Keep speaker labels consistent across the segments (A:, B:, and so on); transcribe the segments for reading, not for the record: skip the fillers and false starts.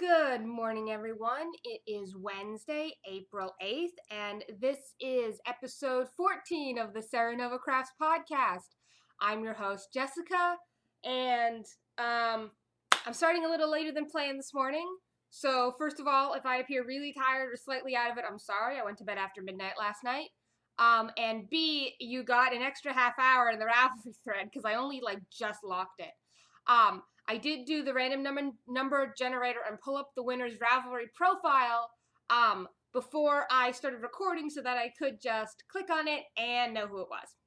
A: Good morning, everyone. It is Wednesday, April 8th, and this is episode 14 of the Serenova Crafts podcast. I'm your host, Jessica, and I'm starting a little later than planned this morning. So, first of all, if I appear really tired or slightly out of it, I'm sorry. I went to bed after midnight last night. And B, you got an extra half hour in the Ravelry thread because I only just locked it. I did do the random number generator and pull up the winner's Ravelry profile before I started recording so that I could just click on it and know who it was.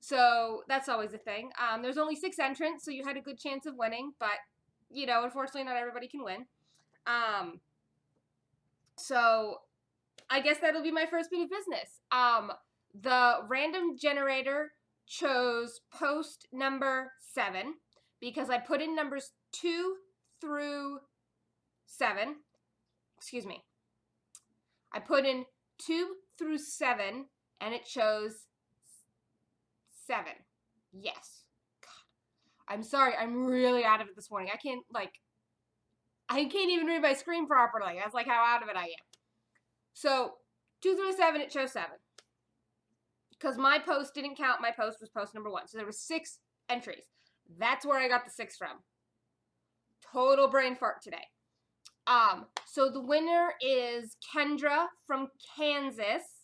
A: So that's always a thing. There's only 6 entrants, so you had a good chance of winning, but, unfortunately not everybody can win. So I guess that'll be my first bit of business. The random generator chose post number 7 because I put in numbers 2 through 7. Excuse me. I put in 2 through 7 and it chose 7. Yes. God. I'm sorry. I'm really out of it this morning. I can't even read my screen properly. That's how out of it I am. So 2 through 7, it chose 7. Because my post didn't count. My post was post number 1. So there were 6 entries. That's where I got the 6 from. Total brain fart today. So the winner is Kendra from Kansas.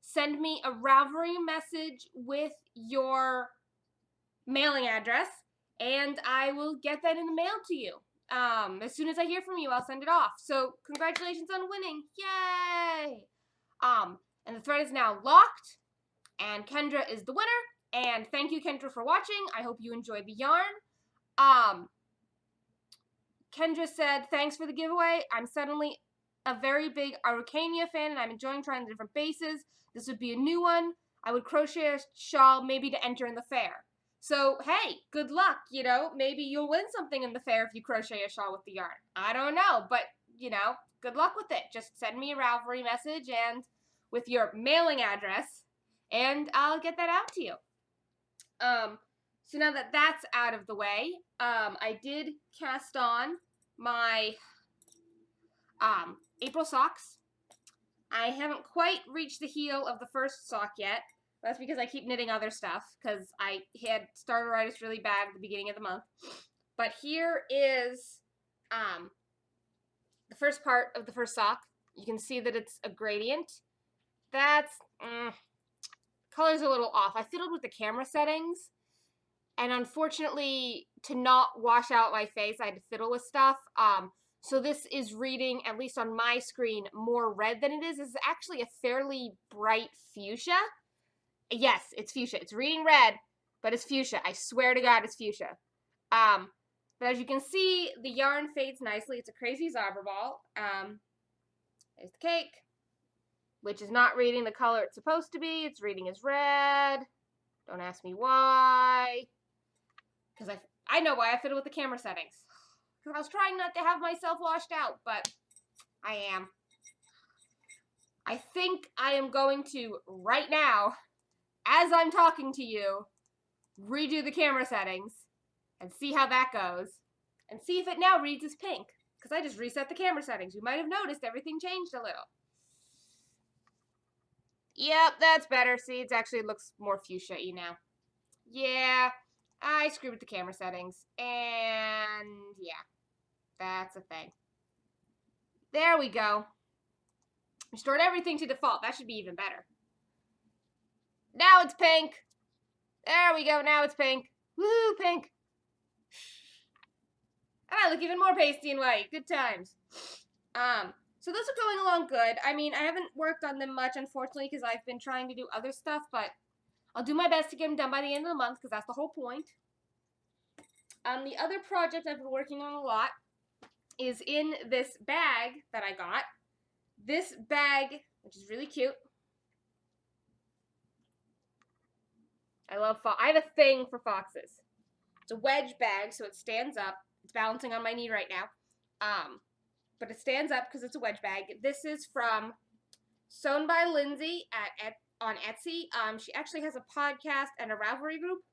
A: Send me a Ravelry message with your mailing address, and I will get that in the mail to you. As soon as I hear from you, I'll send it off. So congratulations on winning. Yay! And the thread is now locked, and Kendra is the winner. And thank you, Kendra, for watching. I hope you enjoyed the yarn. Kendra said, thanks for the giveaway. I'm suddenly a very big Araucania fan, and I'm enjoying trying the different bases. This would be a new one. I would crochet a shawl maybe to enter in the fair. So, hey, good luck, Maybe you'll win something in the fair if you crochet a shawl with the yarn. I don't know, but, good luck with it. Just send me a Ravelry message and with your mailing address, and I'll get that out to you. So now that that's out of the way, I did cast on my April socks. I haven't quite reached the heel of the first sock yet. That's because I keep knitting other stuff, because I had starteritis really bad at the beginning of the month. But here is the first part of the first sock. You can see that it's a gradient. That's... color's a little off. I fiddled with the camera settings, and unfortunately, to not wash out my face, I had to fiddle with stuff. So this is reading, at least on my screen, more red than it is. This is actually a fairly bright fuchsia. Yes, it's fuchsia. It's reading red, but it's fuchsia. I swear to God, it's fuchsia. But as you can see, the yarn fades nicely. It's a crazy Zobber ball. There's the cake, which is not reading the color it's supposed to be. It's reading as red. Don't ask me why. Because I know why I fiddle with the camera settings. Because I was trying not to have myself washed out, but I am. I think I am going to, right now, as I'm talking to you, redo the camera settings and see how that goes. And see if it now reads as pink. Because I just reset the camera settings. You might have noticed everything changed a little. Yep, that's better. See, it actually looks more fuchsia-y now. Yeah, I screwed with the camera settings. And yeah, that's a thing. There we go. Restored everything to default. That should be even better. Now it's pink. There we go. Now it's pink. Woohoo, pink. And I look even more pasty and white. Good times. So those are going along good. I mean, I haven't worked on them much, unfortunately, because I've been trying to do other stuff, but I'll do my best to get them done by the end of the month, because that's the whole point. The other project I've been working on a lot is in this bag that I got. This bag, which is really cute. I love fox. I have a thing for foxes. It's a wedge bag, so it stands up. It's balancing on my knee right now. But it stands up because it's a wedge bag. This is from Sewn by Lindsay on Etsy. She actually has a podcast and a Ravelry group,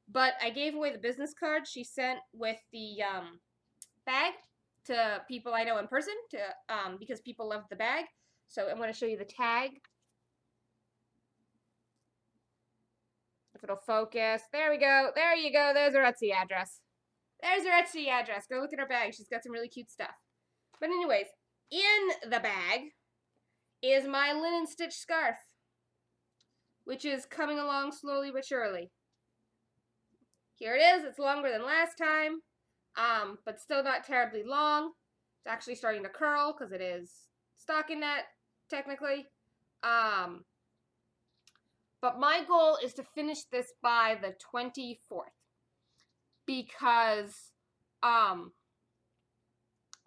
A: but I gave away the business card she sent with the bag. to people I know in person because people love the bag. So I'm going to show you the tag. If it'll focus. There we go. There you go. There's her Etsy address. There's her Etsy address. Go look at her bag. She's got some really cute stuff. But anyways, in the bag is my linen stitch scarf, which is coming along slowly but surely. Here it is. It's longer than last time, but still not terribly long. It's actually starting to curl because it is stockinette, technically. But my goal is to finish this by the 24th because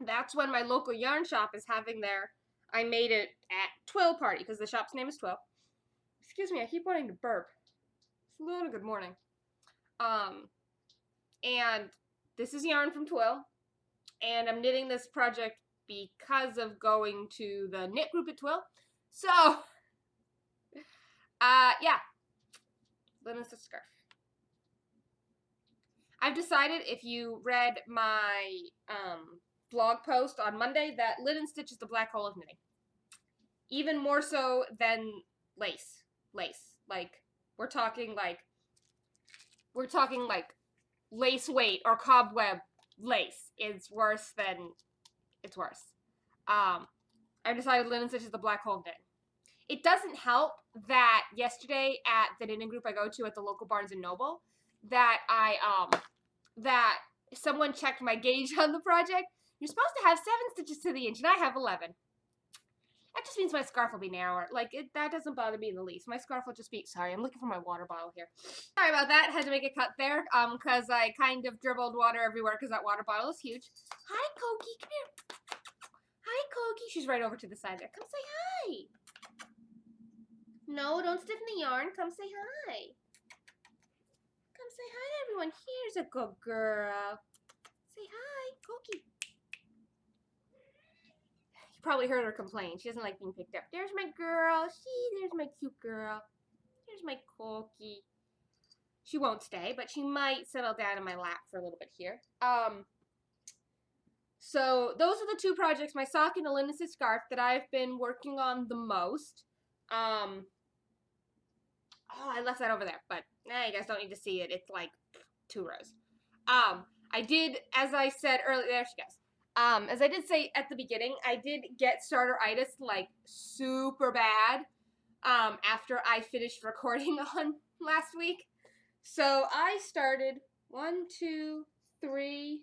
A: that's when my local yarn shop is having their I made it at Twill party because the shop's name is Twill. Excuse me, I keep wanting to burp. Hello, good morning. And this is yarn from Twill, and I'm knitting this project because of going to the knit group at Twill. So, yeah, linen stitch scarf. I've decided, if you read my blog post on Monday, that linen stitch is the black hole of knitting. Even more so than lace. Like, we're talking like lace weight or cobweb lace is worse than it's worse. I've decided linen stitch is the black hole of knitting. It doesn't help that yesterday at the knitting group I go to at the local Barnes & Noble, that that someone checked my gauge on the project. You're supposed to have 7 stitches to the inch, and I have 11. That just means my scarf will be narrower. Like, that doesn't bother me in the least. My scarf will just be... Sorry, I'm looking for my water bottle here. Sorry about that. Had to make a cut there, because I kind of dribbled water everywhere because that water bottle is huge. Hi, Koki. Come here. Hi, Koki. She's right over to the side there. Come say hi. No, don't stiffen the yarn. Come say hi. Come say hi to everyone. Here's a good girl. Say hi, Koki. Probably heard her complain. She doesn't like being picked up. There's my girl. There's my cute girl. There's my Koki. She won't stay, but she might settle down in my lap for a little bit here. So those are the 2 projects, my sock and the linen stitch scarf, that I've been working on the most. Oh, I left that over there, but you guys don't need to see it. It's like 2 rows. I did, as I said earlier, there she goes. As I did say at the beginning, I did get starteritis, like, super bad, after I finished recording on last week. So I started 1, 2, 3,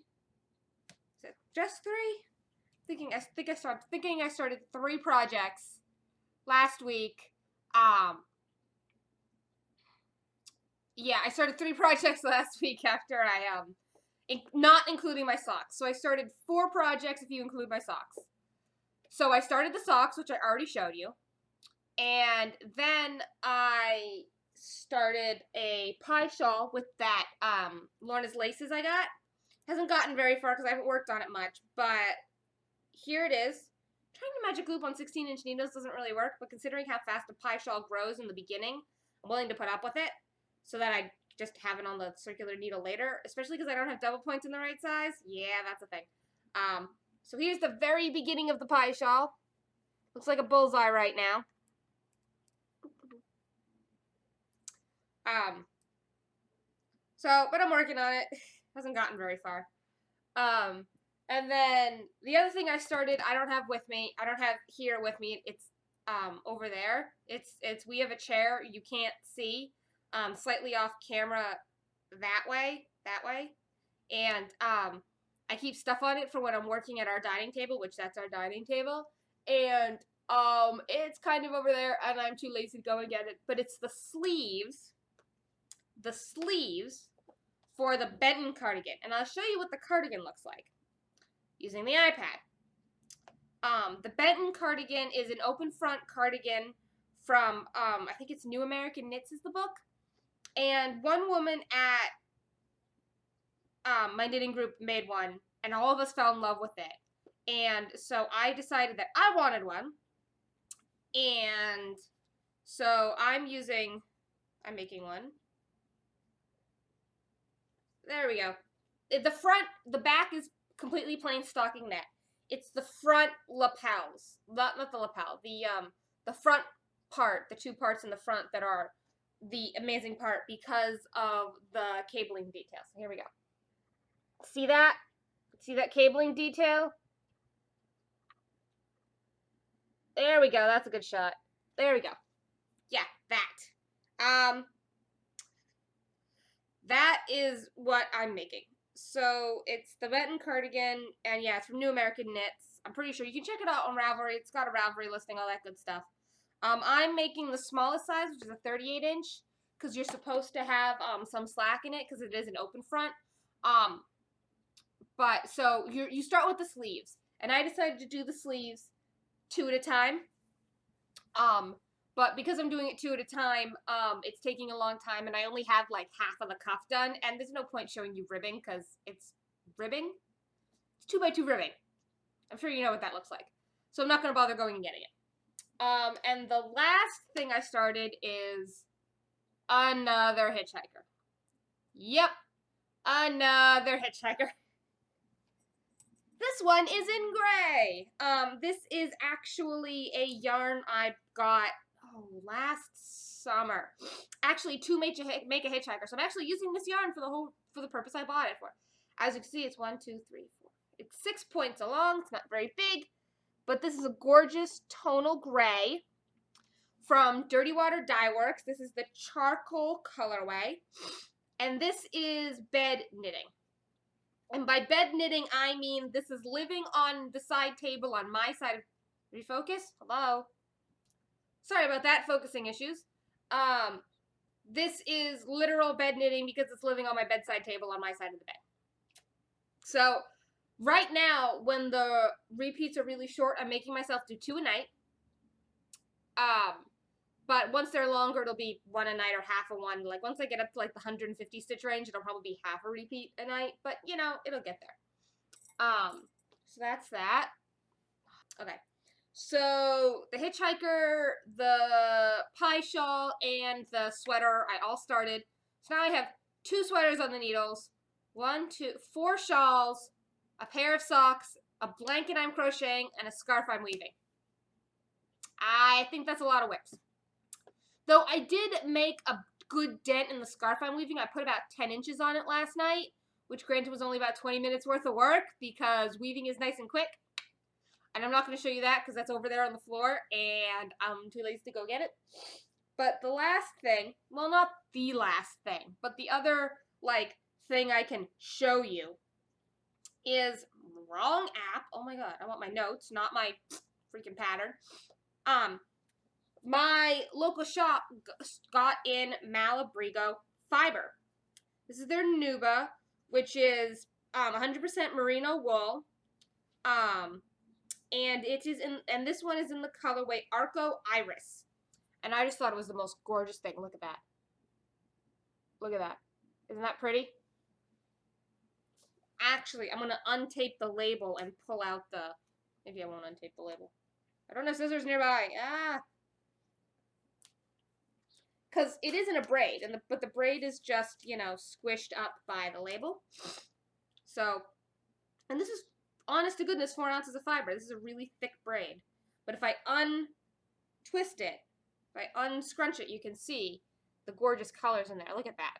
A: is it just 3? I started 3 projects last week. Yeah, I started 3 projects last week after I, not including my socks. So I started 4 projects if you include my socks. So I started the socks, which I already showed you. And then I started a pie shawl with that Lorna's laces I got. Hasn't gotten very far because I haven't worked on it much. But here it is. Trying to magic loop on 16-inch needles doesn't really work. But considering how fast a pie shawl grows in the beginning, I'm willing to put up with it. So that I just have it on the circular needle later, especially because I don't have double points in the right size. Yeah, that's a thing. So here's the very beginning of the pie shawl. Looks like a bullseye right now. But I'm working on it. Hasn't gotten very far. And then the other thing I started, I don't have here with me. It's over there. We have a chair you can't see. Slightly off camera that way, and I keep stuff on it for when I'm working at our dining table, which that's our dining table, and it's kind of over there, and I'm too lazy to go and get it, but it's the sleeves for the Benton cardigan, and I'll show you what the cardigan looks like using the iPad. The Benton cardigan is an open front cardigan from, I think it's New American Knits is the book. And one woman at my knitting group made one, and all of us fell in love with it. And so I decided that I wanted one. And so I'm making one. There we go. The back is completely plain stocking net. It's the front lapels, not the lapel, the front part, the two parts in the front that are the amazing part because of the cabling details. Here we go. See that? See that cabling detail? There we go. That's a good shot. There we go. Yeah, that. That is what I'm making. So it's the Benton cardigan, and yeah, it's from New American Knits. I'm pretty sure you can check it out on Ravelry. It's got a Ravelry listing, all that good stuff. I'm making the smallest size, which is a 38 inch, because you're supposed to have some slack in it, because it is an open front. But so you start with the sleeves, and I decided to do the sleeves 2 at a time. But because I'm doing it 2 at a time, it's taking a long time, and I only have like half of the cuff done, and there's no point showing you ribbing, because it's ribbing. It's 2x2 ribbing. I'm sure you know what that looks like. So I'm not going to bother going and getting it. And the last thing I started is another hitchhiker. Yep, another hitchhiker. This one is in gray. This is actually a yarn I got last summer. Actually, to make a hitchhiker. So I'm actually using this yarn for the purpose I bought it for. As you can see, it's 1, 2, 3, 4. It's 6 points along. It's not very big, but this is a gorgeous tonal gray from Dirty Water Dye Works. This is the charcoal colorway, and this is bed knitting. And by bed knitting, I mean this is living on the side table on my side of... Refocus? Hello? Sorry about that, focusing issues. This is literal bed knitting because it's living on my bedside table on my side of the bed. So, right now, when the repeats are really short, I'm making myself do 2 a night. But once they're longer, it'll be 1 a night or half a one. Like, once I get up to, like, the 150 stitch range, it'll probably be half a repeat a night. But, you know, it'll get there. So that's that. Okay. So, the hitchhiker, the pie shawl, and the sweater, I all started. So now I have 2 sweaters on the needles, 4 shawls, a pair of socks, a blanket I'm crocheting, and a scarf I'm weaving. I think that's a lot of whips. Though I did make a good dent in the scarf I'm weaving. I put about 10 inches on it last night, which granted was only about 20 minutes worth of work because weaving is nice and quick. And I'm not going to show you that because that's over there on the floor and I'm too lazy to go get it. But the last thing, well, not the last thing, but the other, like, thing I can show you is wrong app. Oh my god, I want my notes, not my freaking pattern. My local shop got in Malabrigo fiber. This is their Nuba, which is 100% merino wool. And it is and this one is in the colorway Arco Iris. And I just thought it was the most gorgeous thing. Look at that. Look at that. Isn't that pretty? Actually, I'm going to untape the label and pull out the... Maybe I won't untape the label. I don't have scissors nearby. Because it isn't a braid, but the braid is just, you know, squished up by the label. So, and this is, honest to goodness, 4 ounces of fiber. This is a really thick braid. But if I untwist it, if I unscrunch it, you can see the gorgeous colors in there. Look at that.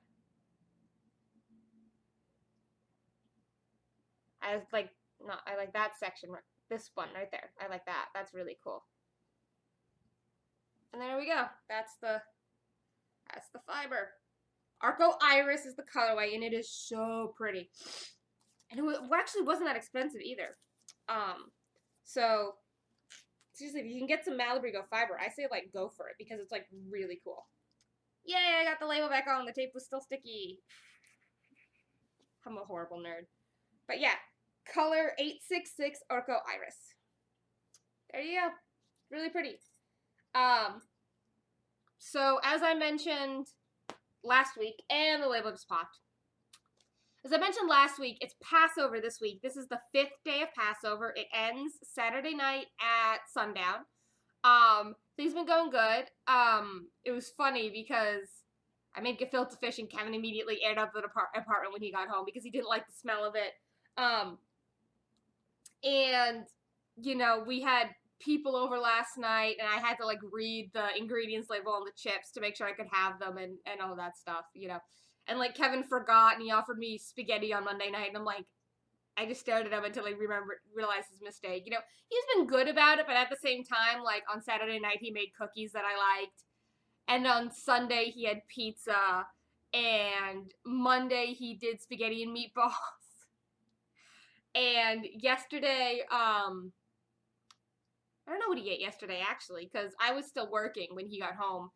A: I like that section, this one right there. I like that. That's really cool. And there we go. That's the fiber. Arco Iris is the colorway, and it is so pretty. And it actually wasn't that expensive either. So seriously, if you can get some Malabrigo fiber, I say like go for it because it's like really cool. Yay! I got the label back on. The tape was still sticky. I'm a horrible nerd. But yeah, color 866 Arco Iris. There you go. Really pretty. So as I mentioned last week, and the label just popped. As I mentioned last week, it's Passover this week. This is the 5th day of Passover. It ends Saturday night at sundown. Things been going good. It was funny because I made gefilte fish and Kevin immediately aired up the apartment when he got home because he didn't like the smell of it. And, you know, we had people over last night, and I had to, like, read the ingredients label on the chips to make sure I could have them and all that stuff, you know. And, like, Kevin forgot, and he offered me spaghetti on Monday night, and I'm like, I just stared at him until he realized his mistake. You know, he's been good about it, but at the same time, like, on Saturday night, he made cookies that I liked. And on Sunday, he had pizza. And Monday, he did spaghetti and meatballs. And yesterday, I don't know what he ate yesterday, actually, because I was still working when he got home.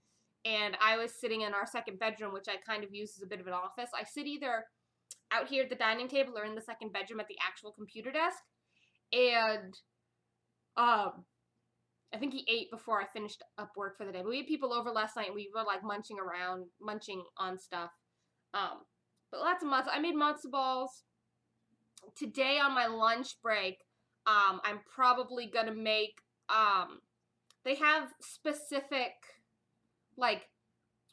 A: And I was sitting in our second bedroom, which I kind of use as a bit of an office. I sit either out here at the dining table or in the second bedroom at the actual computer desk. And I think he ate before I finished up work for the day. But we had people over last night, and we were, like, munching on stuff. But lots of matzo. I made matzo balls. Today on my lunch break, I'm probably gonna make, they have specific, like,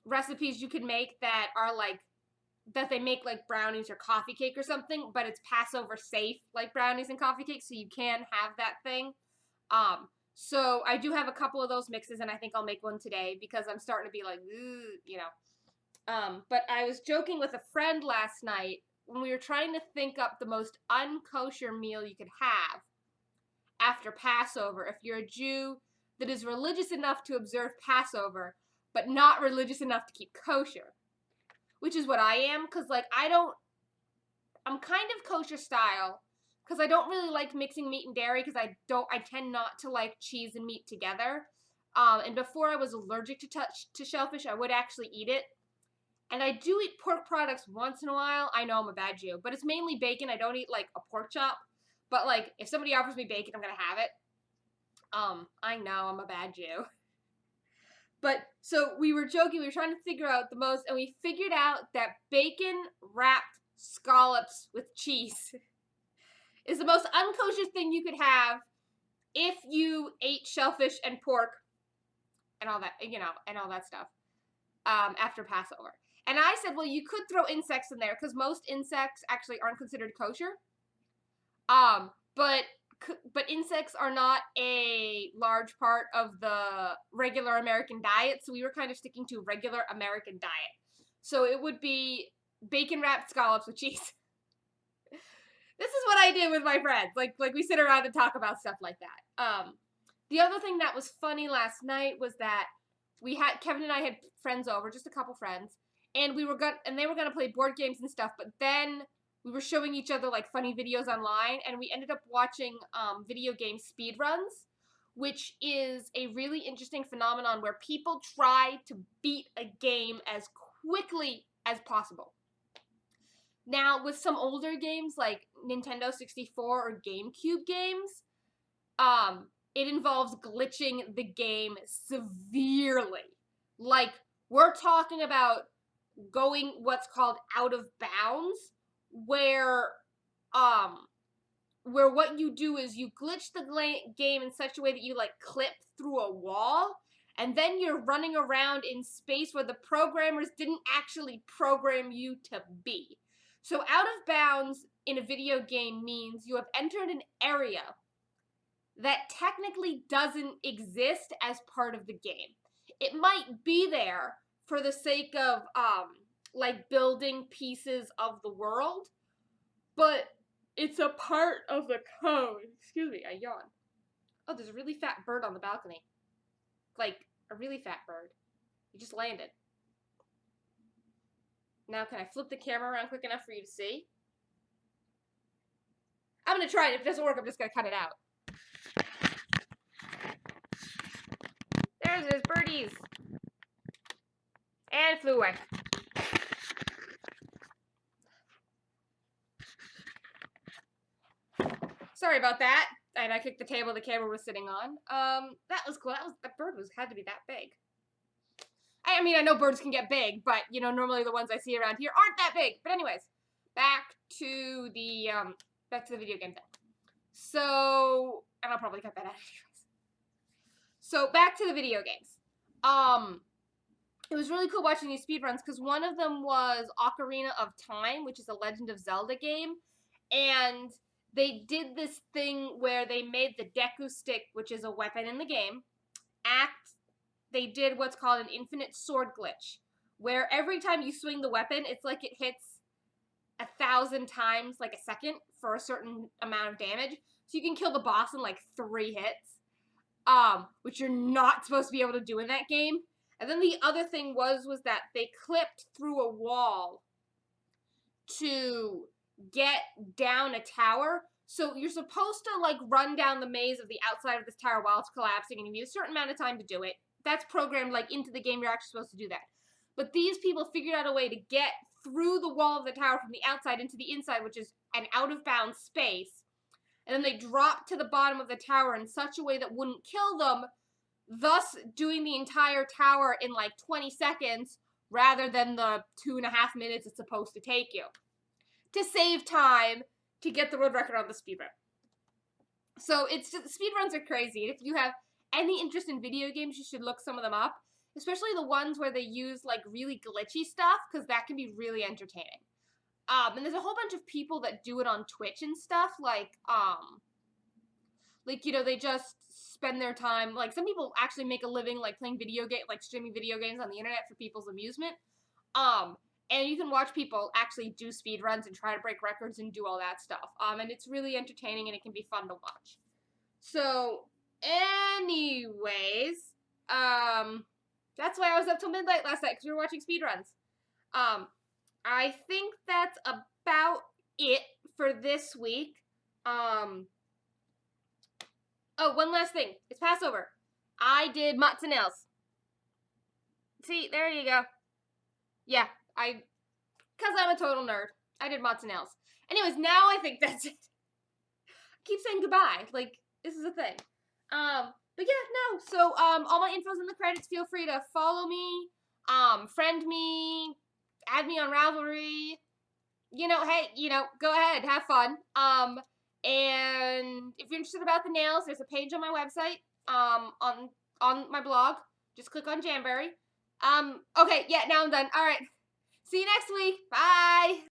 A: recipes you can make that are, like, that they make, like, brownies or coffee cake or something, but it's Passover safe, like, brownies and coffee cake, so you can have that thing. So I do have a couple of those mixes, and I think I'll make one today, because I'm starting to be like, you know. But I was joking with a friend last night when we were trying to think up the most unkosher meal you could have after Passover, if you're a Jew that is religious enough to observe Passover, but not religious enough to keep kosher. Which is what I am, because, like, I'm kind of kosher style, because I don't really like mixing meat and dairy, because I tend not to like cheese and meat together. And before I was allergic to shellfish, I would actually eat it. And I do eat pork products once in a while. I know I'm a bad Jew, but it's mainly bacon. I don't eat, like, a pork chop. But, like, if somebody offers me bacon, I'm gonna have it. I know I'm a bad Jew. But, so, we were joking, we were trying to figure out the most, and we figured out that bacon-wrapped scallops with cheese is the most unkosher thing you could have if you ate shellfish and pork and all that, you know, and all that stuff, after Passover. And I said, well, you could throw insects in there, because most insects actually aren't considered kosher. But insects are not a large part of the regular American diet, so we were kind of sticking to regular American diet. So it would be bacon-wrapped scallops with cheese. This is what I do with my friends. Like we sit around and talk about stuff like that. The other thing that was funny last night was that Kevin and I had friends over, just a couple friends, and they were gonna play board games and stuff, but then we were showing each other, like, funny videos online, and we ended up watching video game speedruns, which is a really interesting phenomenon where people try to beat a game as quickly as possible. Now, with some older games, like Nintendo 64 or GameCube games, it involves glitching the game severely. Like, we're talking about going what's called out of bounds, where what you do is you glitch the game in such a way that you, like, clip through a wall, and then you're running around in space where the programmers didn't actually program you to be. So out of bounds in a video game means you have entered an area that technically doesn't exist as part of the game. It might be there for the sake of, like, building pieces of the world, but it's a part of the code. Excuse me, I yawn. Oh, there's a really fat bird on the balcony. Like, a really fat bird. He just landed. Now, can I flip the camera around quick enough for you to see? I'm gonna try it. If it doesn't work, I'm just gonna cut it out. There's his birdies. And flew away. Sorry about that. And I kicked the table the camera was sitting on. That was cool. That bird had to be that big. I mean, I know birds can get big, but, you know, normally the ones I see around here aren't that big. But anyways, back to the video game thing. So, and I'll probably cut that out anyways. So, back to the video games. It was really cool watching these speedruns, because one of them was Ocarina of Time, which is a Legend of Zelda game. And they did this thing where they made the Deku stick, which is a weapon in the game, they did what's called an infinite sword glitch, where every time you swing the weapon, it's like it hits 1,000 times like a second for a certain amount of damage. So you can kill the boss in like 3 hits, which you're not supposed to be able to do in that game. And then the other thing was that they clipped through a wall to get down a tower. So you're supposed to like run down the maze of the outside of this tower while it's collapsing, and you need a certain amount of time to do it. That's programmed like into the game. You're actually supposed to do that. But these people figured out a way to get through the wall of the tower from the outside into the inside, which is an out-of-bounds space. And then they dropped to the bottom of the tower in such a way that wouldn't kill them, thus doing the entire tower in like 20 seconds rather than the 2.5 minutes it's supposed to take you, to save time to get the world record on the speedrun. So it's just, speedruns are crazy. And if you have any interest in video games, you should look some of them up, especially the ones where they use like really glitchy stuff, because that can be really entertaining. And there's a whole bunch of people that do it on Twitch and stuff, like, you know, they just spend their time, like, some people actually make a living, like, playing streaming video games on the internet for people's amusement. And you can watch people actually do speed runs and try to break records and do all that stuff. And it's really entertaining and it can be fun to watch. So, anyways, that's why I was up till midnight last night, because we were watching speed runs. I think that's about it for this week. Oh, one last thing. It's Passover. I did mozzarellas. See, there you go. Yeah, because I'm a total nerd. I did mozzarellas. Anyways, now I think that's it. I keep saying goodbye. Like, this is a thing. But yeah, no. So, all my info's in the credits. Feel free to follow me, friend me, add me on Ravelry. You know, hey, you know, go ahead, have fun. And if you're interested about the nails, there's a page on my website, on my blog. Just click on Jamberry. Okay, yeah, now I'm done. All right. See you next week. Bye.